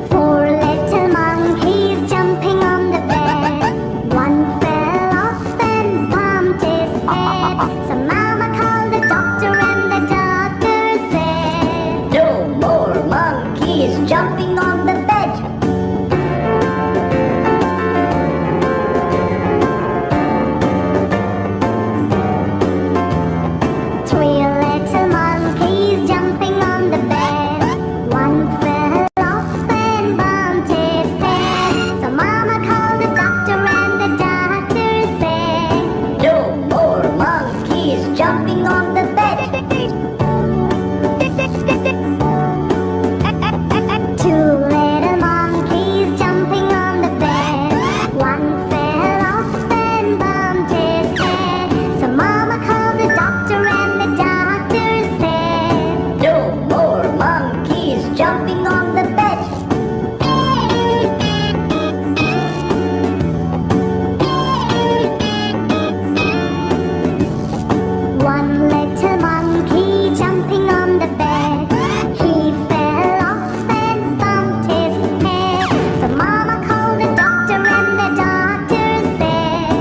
Four little monkeys jumping on the bed. One fell off and bumped his head. So Mama called the doctor and the doctor said, "No more monkeys jumping on the bed." Three little monkeys jumping on the bed. One fell off and bumped his head. So Mama called the doctor and the doctor said, "No more monkeys jumping on the bed." Two little monkeys jumping on the bed. One fell off and bumped his head. So Mama called the doctor and the doctor said, "No more monkeys jumping on the bed." One little monkey jumping on the bed. He fell off and bumped his head. So Mama called the doctor and the doctor said,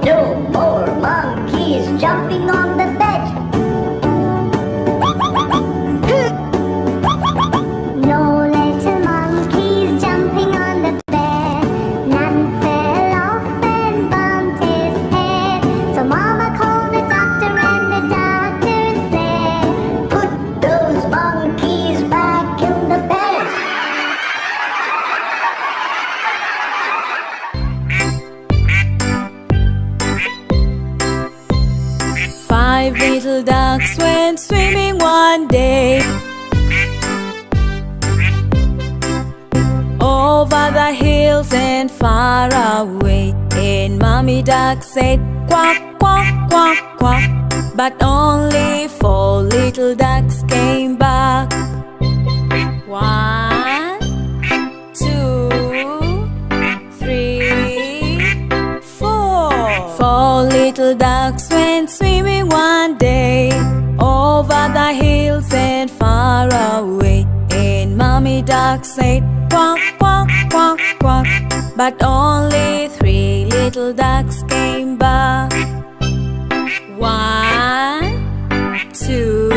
"No more monkeys jumping on the bed." No little monkeys jumping on the bed. None fell off and bumped his head. So Mama called the doctor and the doctor said, "Put those monkeys back in the bed." Five little ducks went swimming one day over the hills and far away. And Mommy Duck said, "Quack, quack, quack, quack." But only four little ducks came back. One, two, three, four. Four little ducks went swimming one day over the hills and far away. And Mommy Duck said, "Quack, quack, quack, quack." But only three little ducks came back. One, two,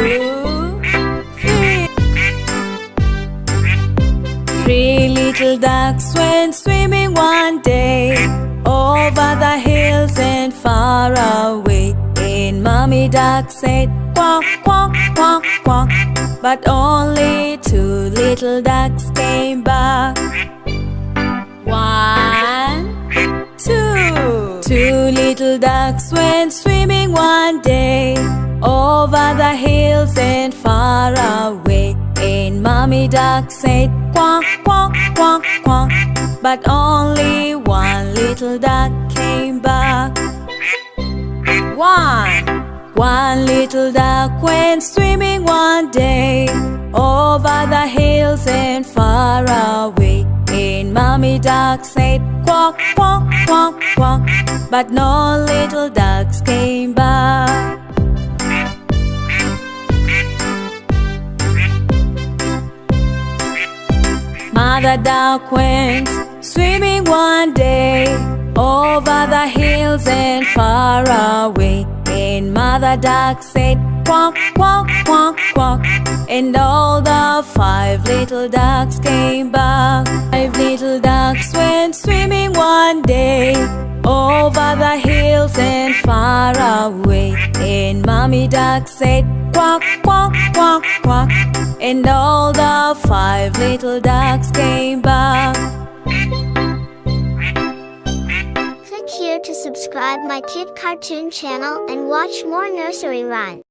three. Three little ducks went swimming one day over the hills and far away. And Mommy Duck said, "Quack, quack, quack, quack." But only two little ducks came back. One, two. Two little ducks went swimming one day over the hills and far away. And Mommy Duck said, "Quack, quack, quack, quack." But only one little duck came back. One little duck went swimming one day over the hills and far away. And Mommy Duck said, "Quack, quack, quack, quack." But no little ducks came back. Mother Duck went swimming one day over the hills and far away. And Mother Duck said, "Quack, quack, quack, quack." And all the five little ducks came back. Five little ducks went swimming one day over the hills and far away. And Mommy Duck said, "Quack, quack, quack, quack." And all the five little ducks came back. Click here to subscribe my Kid Cartoon channel and watch more nursery rhymes.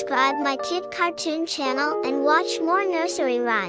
subscribe my kid cartoon channel and watch more nursery rhymes.